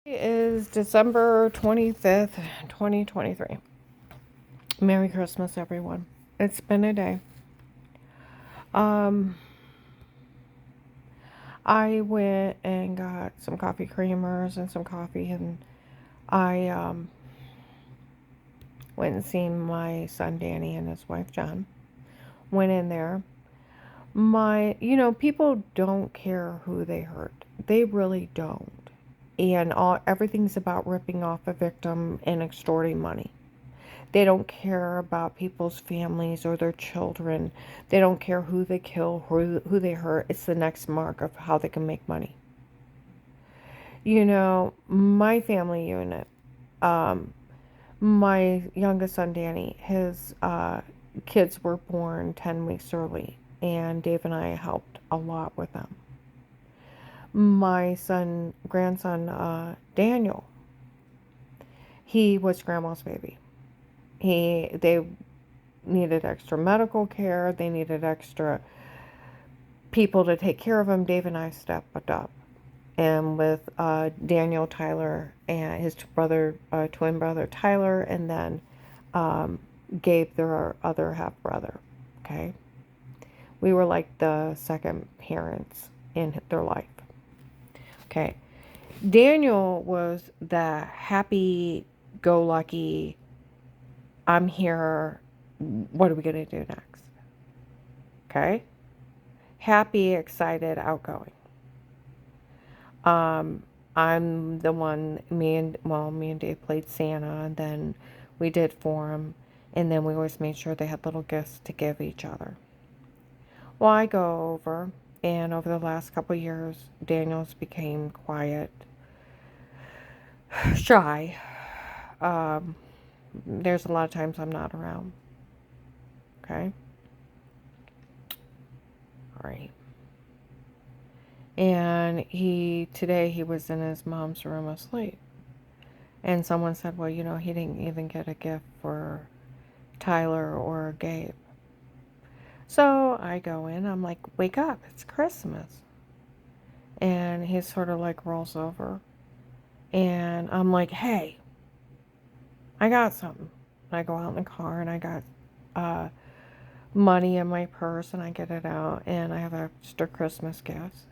It is December 25th, 2023. Merry Christmas, everyone. It's been a day. Um, I went and got some coffee creamers and some coffee, and I went and seen my son Danny and his wife John. Went in there. People don't care who they hurt. They really don't. And everything's about ripping off a victim and extorting money. They don't care about people's families or their children. They don't care who they kill, who they hurt. It's the next mark of how they can make money. My family unit, um, my youngest son, Danny, his kids were born 10 weeks early, and Dave and I helped a lot with them. My grandson, Daniel, he was grandma's baby. They needed extra medical care. They needed extra people to take care of him. Dave and I stepped up. And with Daniel, Tyler, and his twin brother Tyler, and then Gabe, their other half brother. Okay. We were like the second parents in their life. Okay. Daniel was the happy go lucky, I'm here, what are we going to do next? Okay. Happy, excited, outgoing. I'm the one, me and Dave played Santa, and then we did for him, and then we always made sure they had little gifts to give each other. Well, I go over, and over the last couple of years, Daniel's became quiet, shy. There's a lot of times I'm not around. Okay? All right. And today he was in his mom's room asleep. And someone said, well, he didn't even get a gift for Tyler or Gabe. So I go in, I'm like, wake up, it's Christmas. And he sort of like rolls over. And I'm like, hey, I got something. And I go out in the car and I got money in my purse, and I get it out, and I have extra Christmas gifts.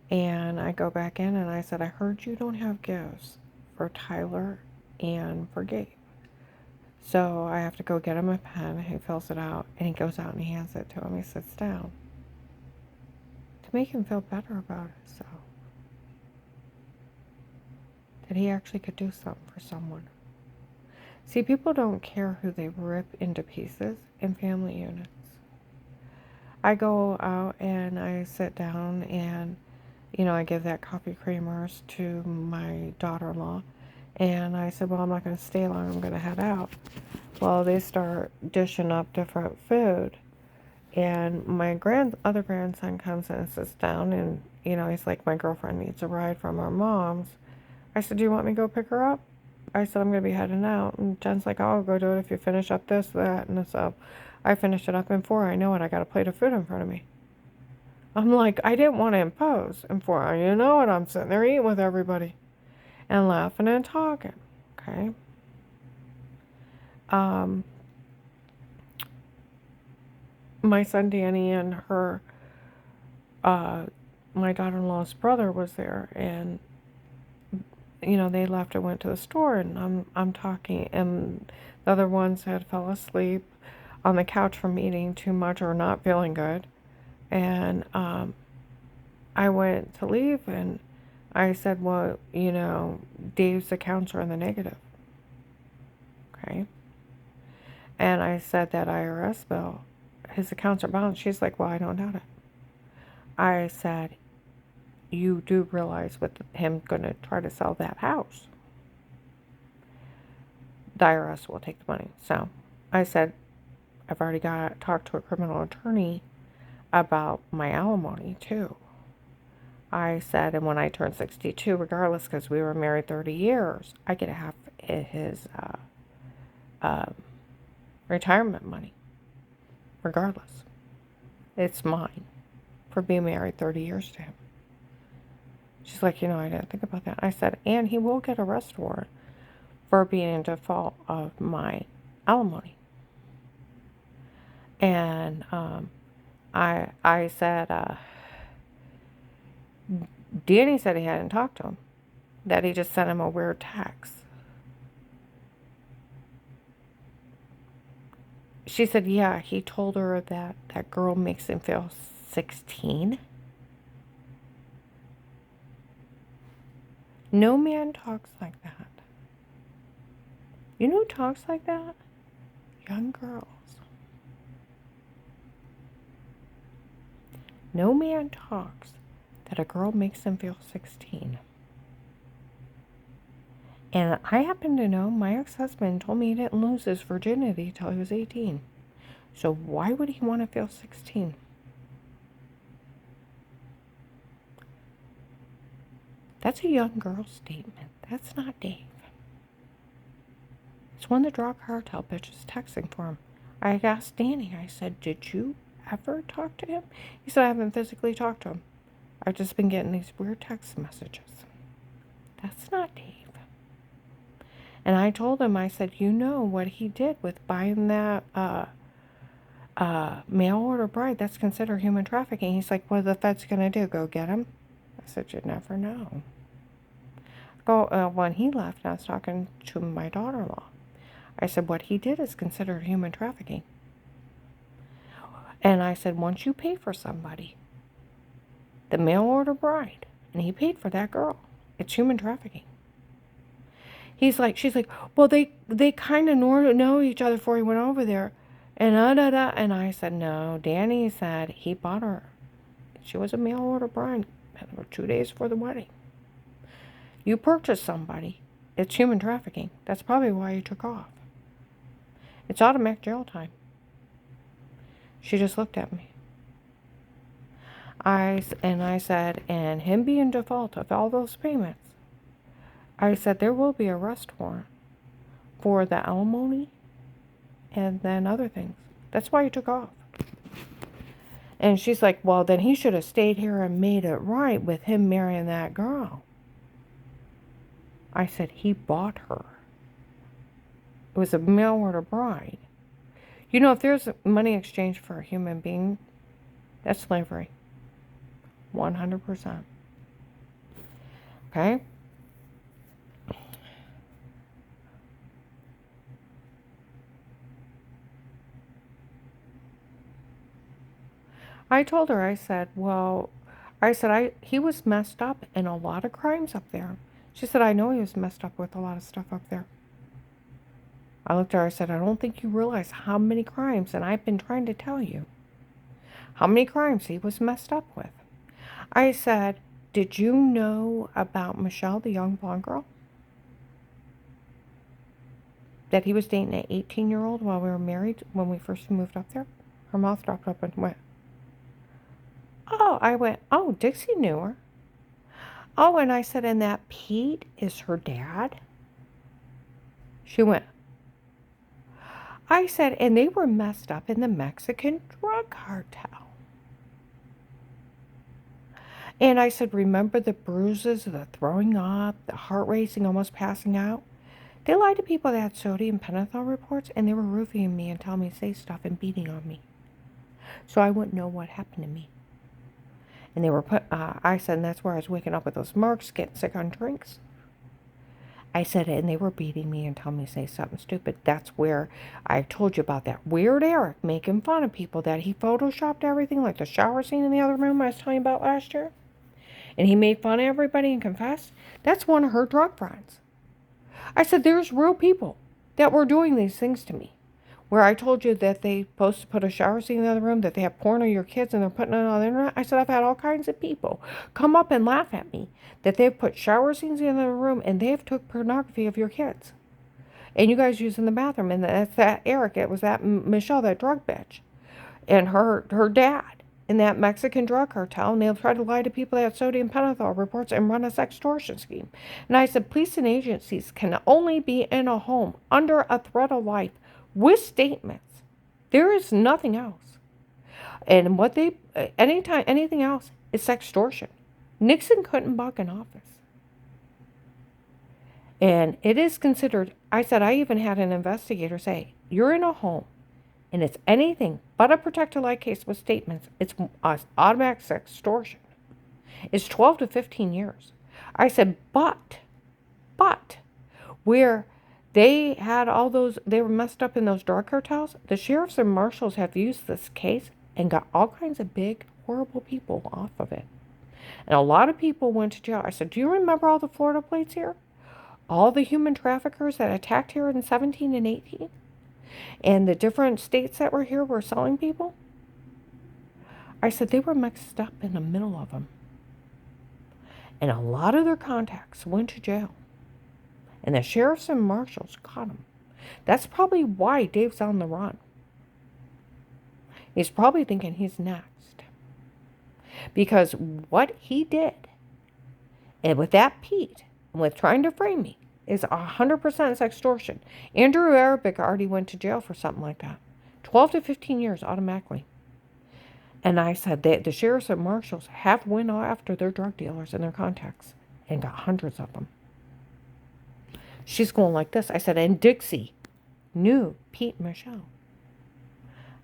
And I go back in and I said, I heard you don't have gifts for Tyler and for Gabe. So I have to go get him a pen. He fills it out, and he goes out and he hands it to him. He sits down to make him feel better about himself. That he actually could do something for someone. See, people don't care who they rip into pieces in family units. I go out and I sit down and, I give that coffee creamers to my daughter-in-law. And I said, well, I'm not going to stay long. I'm going to head out. Well, they start dishing up different food. And my other grandson comes in and sits down, and, he's like, my girlfriend needs a ride from her mom's. I said, do you want me to go pick her up? I said, I'm going to be heading out. And Jen's like, I'll go do it if you finish up this, that. And so I finished it up, and before I know it, I got a plate of food in front of me. I'm like, I didn't want to impose. And before you know it, I'm sitting there eating with everybody and laughing and talking. Okay. My son Danny and my daughter-in-law's brother was there, and they left and went to the store, and I'm talking, and the other ones had fell asleep on the couch from eating too much or not feeling good, and I went to leave, and I said, well, Dave's accounts are in the negative. Okay. And I said that IRS bill, his accounts are balanced. She's like, well, I don't doubt it. I said, you do realize with him going to try to sell that house, the IRS will take the money. So I said, I've already talked to a criminal attorney about my alimony too. I said, and when I turn 62, regardless, because we were married 30 years, I get half his retirement money, regardless. It's mine for being married 30 years to him. She's like, I didn't think about that. I said, and he will get a arrest warrant for being in default of my alimony. And I said, Danny said he hadn't talked to him, that he just sent him a weird text. She said, yeah, he told her that that girl makes him feel 16. No man talks like that. You know who talks like that? Young girls. No man talks that a girl makes him feel 16. And I happen to know my ex-husband told me he didn't lose his virginity till he was 18. So why would he want to feel 16? That's a young girl statement. That's not Dave. It's one of the drug cartel bitches texting for him. I asked Danny, I said, did you ever talk to him? He said, I haven't physically talked to him. I've just been getting these weird text messages. That's not Dave. And I told him, I said, you know what he did with buying that mail order bride? That's considered human trafficking. He's like, what are the feds going to do? Go get him? I said, you never know. When he left, I was talking to my daughter-in-law. I said, what he did is considered human trafficking. And I said, once you pay for somebody, the mail order bride, and he paid for that girl, it's human trafficking. She's like, well, they kind of know each other before he went over there. And And I said, no, Danny said he bought her. She was a mail order bride. Had her 2 days before the wedding. You purchase somebody, it's human trafficking. That's probably why you took off. It's automatic jail time. She just looked at me. I said, and him being in default of all those payments, I said, there will be an arrest warrant for the alimony and then other things. That's why he took off. And she's like, well, then he should have stayed here and made it right with him marrying that girl. I said, he bought her. It was a mail order bride. You know, if there's money exchanged for a human being, that's slavery. 100%. Okay? I told her, I said, he was messed up in a lot of crimes up there. She said, I know he was messed up with a lot of stuff up there. I looked at her, I said, I don't think you realize how many crimes, and I've been trying to tell you, how many crimes he was messed up with. I said, did you know about Michelle, the young blonde girl? That he was dating an 18-year-old while we were married when we first moved up there? Her mouth dropped up and went, oh, I went, oh, Dixie knew her. Oh, and I said, and that Pete is her dad? She went, I said, and they were messed up in the Mexican drug cartel. And I said, remember the bruises, the throwing up, the heart racing, almost passing out? They lied to people that had sodium pentothal reports, and they were roofing me and telling me to say stuff and beating on me. So I wouldn't know what happened to me. And they were I said, and that's where I was waking up with those marks, getting sick on drinks. I said, and they were beating me and telling me to say something stupid. That's where I told you about that weird Eric making fun of people, that he photoshopped everything, like the shower scene in the other room I was telling you about last year. And he made fun of everybody and confessed. That's one of her drug friends. I said, there's real people that were doing these things to me. Where I told you that they supposed to put a shower scene in the other room, that they have porn of your kids and they're putting it on the internet. I said, I've had all kinds of people come up and laugh at me that they've put shower scenes in the other room and they've took pornography of your kids. And you guys use in the bathroom. And that's that Eric. It was that Michelle, that drug bitch. And her dad in that Mexican drug cartel. And they'll try to lie to people that have sodium pentothal reports and run a sextortion scheme. And I said, police and agencies can only be in a home under a threat of life with statements. There is nothing else. And what anything else is sextortion. Nixon couldn't bug an office. And it is considered, I said, I even had an investigator say, you're in a home and it's anything but a protected light case with statements. It's automatic extortion. It's 12 to 15 years. I said, but, where they had all those, they were messed up in those drug cartels, the sheriffs and marshals have used this case and got all kinds of big, horrible people off of it. And a lot of people went to jail. I said, do you remember all the Florida plates here? All the human traffickers that attacked here in 17 and 18? And the different states that were here were selling people? I said, they were mixed up in the middle of them. And a lot of their contacts went to jail. And the sheriffs and marshals caught them. That's probably why Dave's on the run. He's probably thinking he's next. Because what he did, and with that Pete, and with trying to frame me, is 100% extortion. Andrew Arabic already went to jail for something like that. 12 to 15 years automatically. And I said that the sheriffs and marshals have went after their drug dealers and their contacts and got hundreds of them. She's going like this. I said, and Dixie knew Pete and Michelle.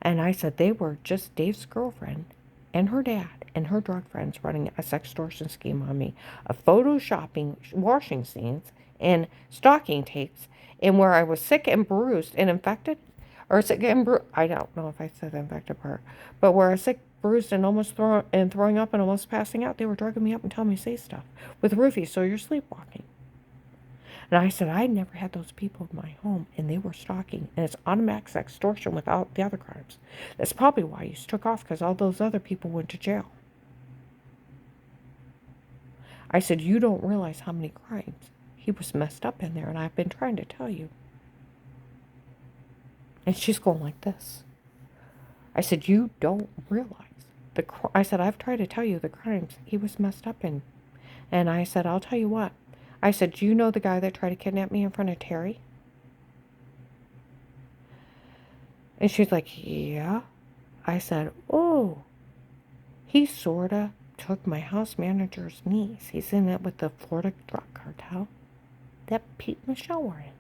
And I said they were just Dave's girlfriend and her dad and her drug friends running a sextortion scheme on me of photoshopping washing scenes and stalking tapes, and where I was sick and bruised and infected, or sick and bruised, I don't know if I said the infected part, but where I was sick, bruised, and almost throwing up and almost passing out, they were drugging me up and telling me to say stuff with roofies, so you're sleepwalking. And I said, I never had those people in my home, and they were stalking, and it's automatic extortion without the other crimes. That's probably why you took off, because all those other people went to jail. I said, you don't realize how many crimes he was messed up in there, and I've been trying to tell you. And she's going like this. I said, you don't realize. I said, I've tried to tell you the crimes he was messed up in. And I said, I'll tell you what. I said, do you know the guy that tried to kidnap me in front of Terry? And she's like, yeah. I said, oh, he sort of took my house manager's niece. He's in it with the Florida drug cartel that Pete and Michelle were in.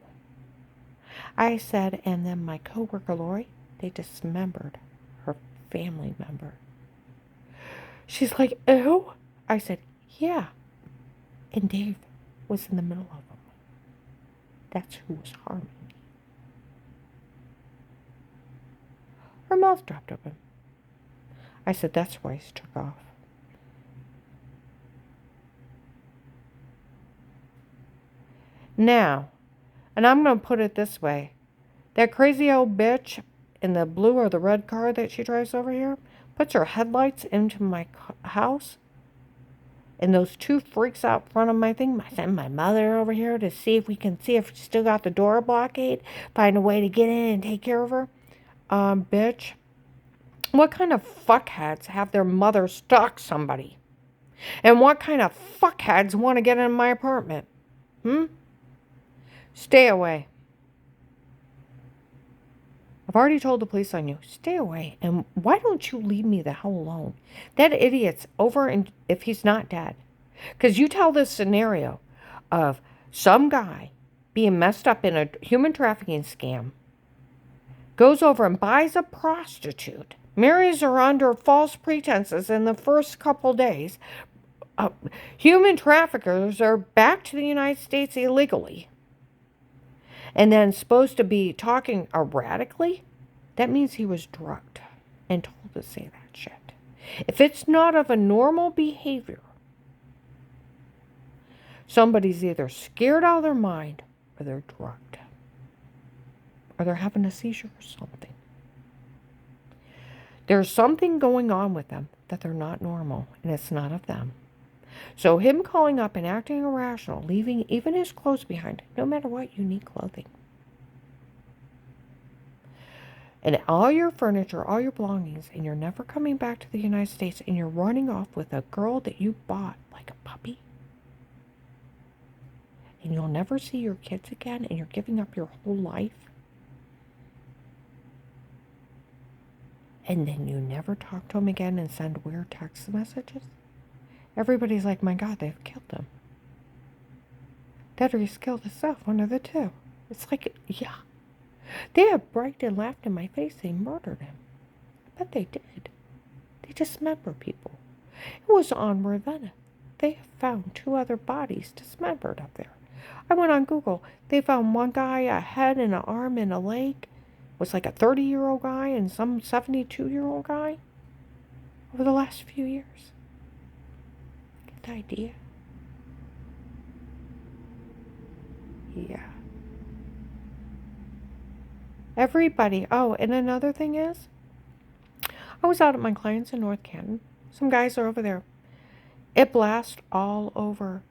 I said, and then my coworker Lori, they dismembered her family member. She's like, ew. I said, yeah. And Dave was in the middle of them. That's who was harming me. Her mouth dropped open. I said, that's why he took off. Now, and I'm going to put it this way. That crazy old bitch in the blue or the red car that she drives over here puts her headlights into my house. And those two freaks out front of my thing, I sent my mother over here to see if we can see if she still got the door blockade, find a way to get in and take care of her. Bitch, what kind of fuckheads have their mother stalk somebody? And what kind of fuckheads want to get in my apartment? Stay away. I've already told the police on you. Stay away. And why don't you leave me the hell alone? That idiot's over, and if he's not dead. Because you tell this scenario of some guy being messed up in a human trafficking scam, goes over and buys a prostitute, marries her under false pretenses in the first couple days. Human traffickers are back to the United States illegally. And then supposed to be talking erratically, that means he was drugged and told to say that shit. If it's not of a normal behavior, somebody's either scared out of their mind or they're drugged. Or they're having a seizure or something. There's something going on with them that they're not normal, and it's not of them. So him calling up and acting irrational, leaving even his clothes behind, no matter what, you need clothing. And all your furniture, all your belongings, and you're never coming back to the United States, and you're running off with a girl that you bought like a puppy. And you'll never see your kids again, and you're giving up your whole life. And then you never talk to them again and send weird text messages. Everybody's like, my God, they've killed him. Dead or he's killed himself, one of the two. It's like, yeah. They have bragged and laughed in my face they murdered him. I bet they did. They dismember people. It was on Ravenna. They have found 2 other bodies dismembered up there. I went on Google. They found one guy, a head and an arm in a lake. It was like a 30-year-old guy and some 72-year-old guy over the last few years. Get the idea? Yeah. Everybody. Oh, and another thing is, I was out at my clients in North Canton. Some guys are over there. It blasts all over.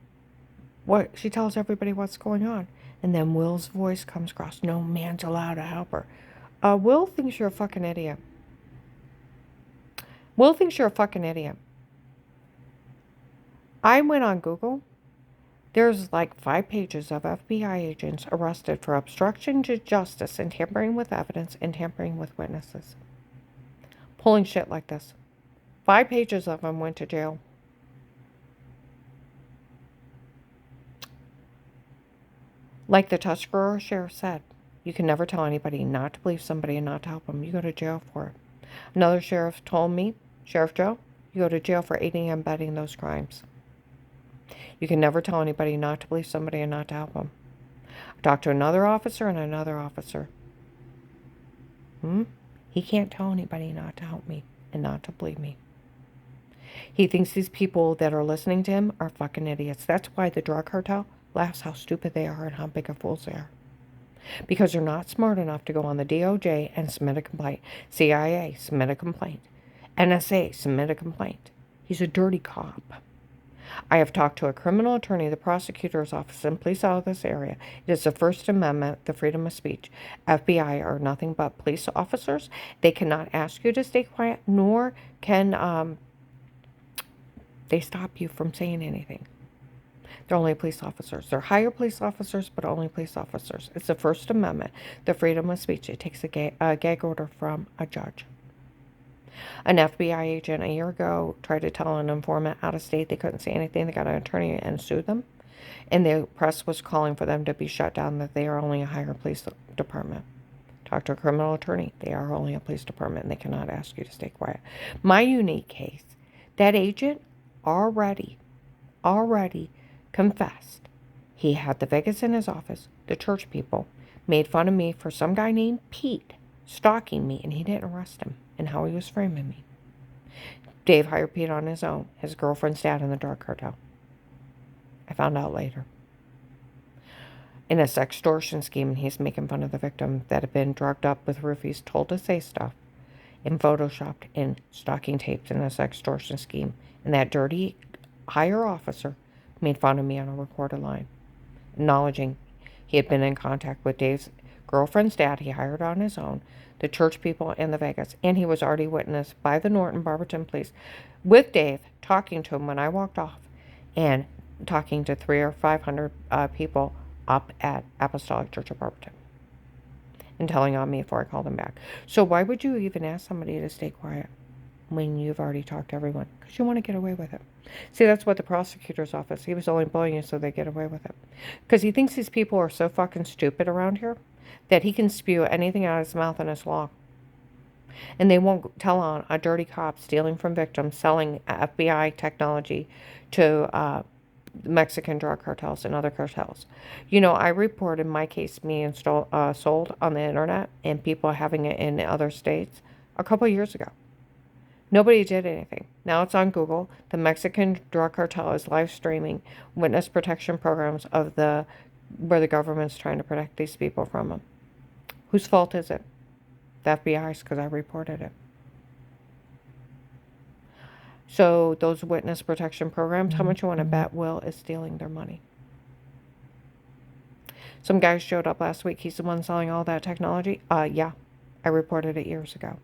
What she tells everybody what's going on. And then Will's voice comes across. No man's allowed to help her. Will thinks you're a fucking idiot. Will thinks you're a fucking idiot. I went on Google. There's like 5 pages of FBI agents arrested for obstruction to justice and tampering with evidence and tampering with witnesses. Pulling shit like this. 5 pages of them went to jail. Like the Tuscarora sheriff said, you can never tell anybody not to believe somebody and not to help them. You go to jail for it. Another sheriff told me, Sheriff Joe, you go to jail for aiding and abetting those crimes. You can never tell anybody not to believe somebody and not to help them. I talked to another officer and another officer. He can't tell anybody not to help me and not to believe me. He thinks these people that are listening to him are fucking idiots. That's why the drug cartel laughs how stupid they are and how big of fools they are. Because they're not smart enough to go on the DOJ and submit a complaint. CIA, submit a complaint. NSA, submit a complaint. He's a dirty cop. I have talked to a criminal attorney, the prosecutor's office, and police out of this area. It is the First Amendment, the freedom of speech. FBI are nothing but police officers. They cannot ask you to stay quiet, nor can they stop you from saying anything. They're only police officers. They're higher police officers, but only police officers. It's the First Amendment, the freedom of speech. It takes a gag order from a judge. An FBI agent a year ago tried to tell an informant out of state they couldn't say anything. They got an attorney and sued them. And the press was calling for them to be shut down, that they are only a higher police department. Talk to a criminal attorney. They are only a police department and they cannot ask you to stay quiet. My unique case, that agent already confessed. He had the Vegas in his office. The church people made fun of me for some guy named Pete stalking me, and he didn't arrest him, and how he was framing me. Dave hired Pete on his own, his girlfriend's dad in the drug cartel. I found out later. In a sextortion scheme, he's making fun of the victim that had been drugged up with roofies, told to say stuff, and photoshopped in stalking tapes in a sextortion scheme. And that dirty higher officer made fun of me on a recorded line, acknowledging he had been in contact with Dave's girlfriend's dad he hired on his own, the church people, and the Vegas. And he was already witnessed by the Norton Barberton police with Dave talking to him when I walked off and talking to 300 or 500 people up at Apostolic Church of Barberton and telling on me before I called them back. So why would you even ask somebody to stay quiet when you've already talked to everyone? Because you want to get away with it. See, that's what the prosecutor's office, he was only bullying you so they get away with it. Because he thinks these people are so fucking stupid around here that he can spew anything out of his mouth and it's law. And they won't tell on a dirty cop stealing from victims, selling FBI technology to Mexican drug cartels and other cartels. You know, I reported my case being sold on the internet and people having it in other states a couple of years ago. Nobody did anything. Now it's on Google. The Mexican drug cartel is live streaming witness protection programs of where the government's trying to protect these people from them. Whose fault is it? The FBI's, because I reported it. So those witness protection programs, how much you want to bet Will is stealing their money? Some guy showed up last week. He's the one selling all that technology. Yeah, I reported it years ago.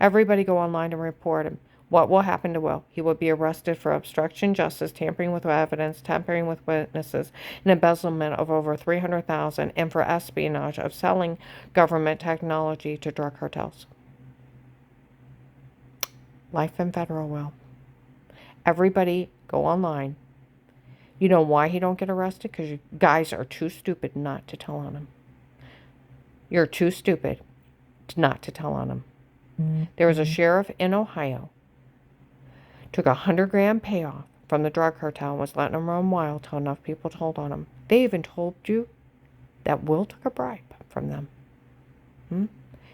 Everybody go online and report him. What will happen to Will? He will be arrested for obstruction of justice, tampering with evidence, tampering with witnesses, and embezzlement of over $300,000, and for espionage of selling government technology to drug cartels. Life in federal, Will. Everybody go online. You know why he don't get arrested? Because you guys are too stupid not to tell on him. You're too stupid not to tell on him. There was a sheriff in Ohio, took $100,000 payoff from the drug cartel and was letting him run wild till enough people told on him. They even told you that Will took a bribe from them.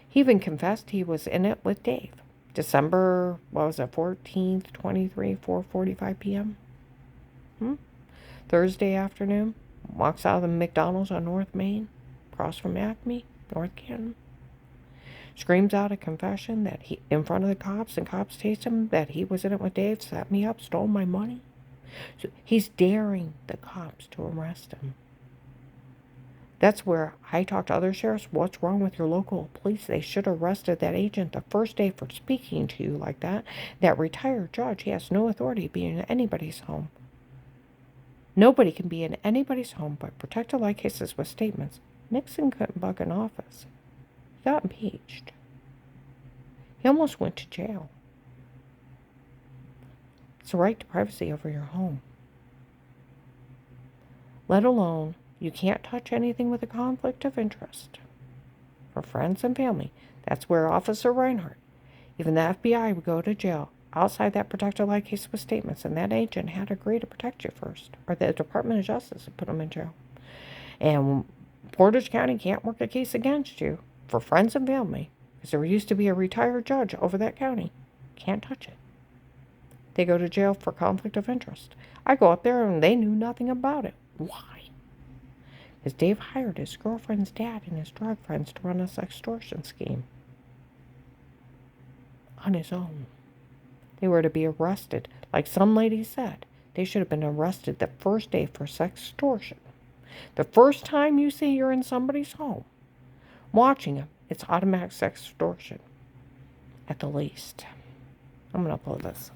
He even confessed he was in it with Dave. December, 14th, 23, 4:45 p.m. Thursday afternoon, walks out of the McDonald's on North Main, across from Acme, North Canton. Screams out a confession that he, in front of the cops, and cops taste him, that he was in it with Dave, set me up, stole my money. So he's daring the cops to arrest him. That's where I talk to other sheriffs. What's wrong with your local police? They should have arrested that agent the first day for speaking to you like that. That retired judge, he has no authority to be in anybody's home. Nobody can be in anybody's home but protect alike cases with statements. Nixon couldn't bug an office. He got impeached. He almost went to jail. It's a right to privacy over your home. Let alone, you can't touch anything with a conflict of interest. For friends and family, that's where Officer Reinhardt, even the FBI, would go to jail outside that protected alike case with statements, and that agent had to agree to protect you first, or the Department of Justice would put him in jail. And Portage County can't work a case against you for friends and family, because there used to be a retired judge over that county. Can't touch it. They go to jail for conflict of interest. I go up there and they knew nothing about it. Why? Because Dave hired his girlfriend's dad and his drug friends to run this extortion scheme. On his own. They were to be arrested. Like some lady said, they should have been arrested the first day for sextortion. The first time you say you're in somebody's home, watching them, it's automatic sextortion. At the least. I'm going to upload this.